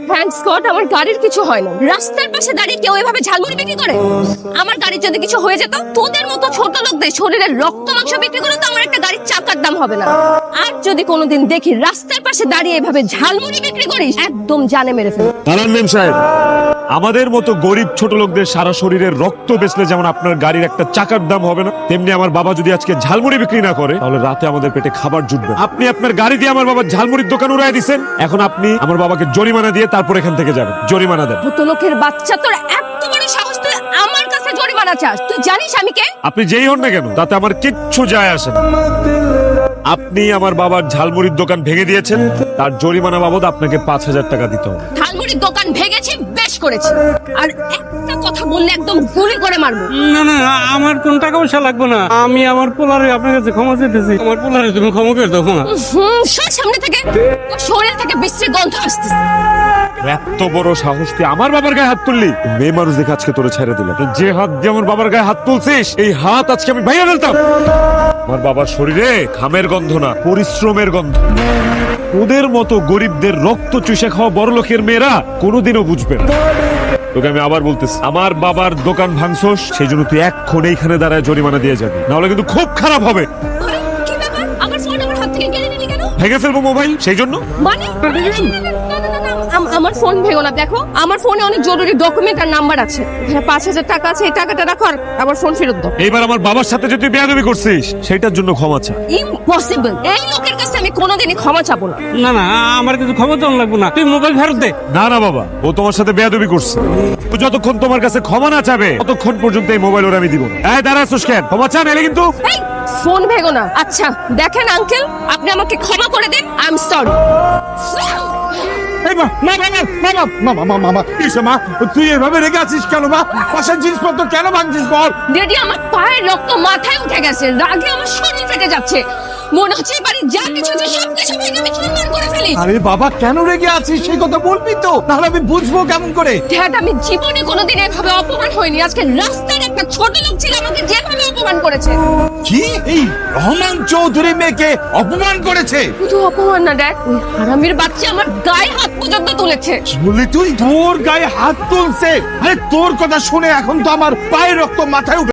Thanks god আমার গাড়ির কিছু হয় না। রাস্তার পাশে দাঁড়িয়ে কেউ এভাবে ঝালমুড়ি বিক্রি করে? আমার গাড়ির যদি কিছু হয়ে যেত, তোদের মতো ছোট লোকদের শরীরের রক্ত মাংস বিক্রি করে তো আমার একটা গাড়ির চাকার দাম হবে না। আর যদি কোনোদিন দেখি রাস্তার পাশে দাঁড়িয়ে এভাবে ঝালমুড়ি বিক্রি করিস, একদম জানে মেরে ফেলবো। দাঁড়ান মেম সাহেব, আমাদের মতো গরিব ছোট লোকদের সারা শরীরের রক্ত বেচলে যেমন আপনার গাড়ির একটা চাকার দাম হবে না, তেমনি আমার বাবা যদি আজকে ঝালমুড়ি বিক্রি না করে তাহলে রাতে আমাদের পেটে খাবার জুটবে। আপনি আপনার গাড়ি দিয়ে আমার বাবার ঝালমুড়ির দোকান উড়াই দিচ্ছেন, এখন আপনি আমার বাবাকে জরিমানা দিয়ে তারপর এখান থেকে যাবেন। জরিমানা দেন। ছোট লোকের বাচ্চা, তোর এত বড় সাহস, তুই আমার কাছে জরিমানা চাস? তুই জানিস আমি কে? আপনি যেই হন না কেন তাতে আমার কিচ্ছু যায় আসে না। আপনি আমার বাবার ঝালমুড়ির দোকান ভেঙে দিয়েছেন, তার জরিমানা বাবদ আপনাকে ৫,০০০ টাকা দিতে হবে। ঝালমুড়ির দোকান ভেঙেছি, বেশ করেছি। আর একটা কথা বললে একদম গুলি করে মারবো। না না, আমার কোন টাকা পয়সা লাগবে না। আমি আমার পোলারে আপনার কাছে ক্ষমা চাইতেছি। আমার পোলারে তুমি ক্ষমা করে দাও না। সর সামনে থেকে, তোর শরীর থেকে বিশ্রী গন্ধ আসতেছে। এত বড় সাহস তুই আমার বাবার গায়ে হাত তুললি? মেয়ে মানুষ দেখে আজকে তোরে ছেড়ে দিলাম। যে হাত দিয়ে আমার বাবার গায়ে হাত তুলছিস, এই হাত আজকে আমি ভাইয়া ফেলতাম। আমার বাবার শরীরে ঘামের গন্ধ না, পরিশ্রমের গন্ধ। ওদের মতো গরিবদের রক্ত চুষে খাওয়া বড় লোকের মেয়েরা কোনোদিনও বুঝবে না। তোকে আমি আবার বলতেছি, আমার বাবার দোকান ভাঙছস, সেই জন্য তুই এক্ষণ এইখানে দাঁড়ায় জরিমানা দিয়ে যাবি, নাহলে কিন্তু খুব খারাপ হবে। কি ব্যাপার? আমার ফোন আমার হাত থেকে কেড়ে নিলি কেন? ভেঙে ফেলবো মোবাইল, সেই জন্য। মানে আমার ফোন ভেঙো না। দেখো আমার ফোনে অনেক জরুরি ডকুমেন্ট আর নাম্বার আছে। এখানে ৫,০০০ টাকা আছে, এই টাকাটা রাখো আর আমার ফোন ফেরত দাও। এইবার আমার বাবার সাথে যে তুই বেয়াদবি করছিস সেটার জন্য ক্ষমা চা। ইম্পসিবল, এই লোকের কাছে আমি কোনোদিনই ক্ষমা চাবো না। না না, আমার কিছু ক্ষমা চাওয়া লাগবে না। তুই মোবাইল ফেরত দে। না না বাবা, ও তোমার সাথে বেয়াদবি করছে। ও যতক্ষণ তোমার কাছে ক্ষমা না চাবে ততক্ষণ পর্যন্ত এই মোবাইল ওরা আমি দিব না। এই দাঁড়াচ্ছিস কেন? ক্ষমা চা, নাইলে কিন্তু। এই ফোন ভেঙো না। আচ্ছা দেখেন আঙ্কেল, আপনি আমাকে ক্ষমা করে দিন। I am sorry. তুই এভাবে রেগে আছিস কেন মা? পাশের জিনিসপত্র কেন ভাঙছিস বল? ড্যাডি, আমার পায়ের রক্ত মাথায় উঠে গেছে, রাগে আমার শরীর ফেটে যাচ্ছে। মনে হচ্ছে এবারে যা কিছু আছে সবকিছু ভেঙে আমি চুরমার করে ফেলি। আরে বাবা, কেন রেগে আছিস সেই কথা বলবি তো, নাহলে আমি বুঝবো কেমন করে? ড্যাড, আমি জীবনে কোনোদিন এভাবে অপমান হয়নি। আজকে রাস্তার একটা ছোট লোক ছিল আমাকে যেভাবে অপমান করেছে। কি এই রহমান চৌধুরী মেয়েকে অপমান করেছে? শুধু অপমান না ড্যাড, ওই হারামির বাচ্চা আমার গায়ে হাত পর্যন্ত তুলেছে। কি বললি তুই? তোর গায়ে হাত তুলছে? আরে তোর কথা শুনে এখন তো আমার পায়ের রক্ত মাথায় উঠে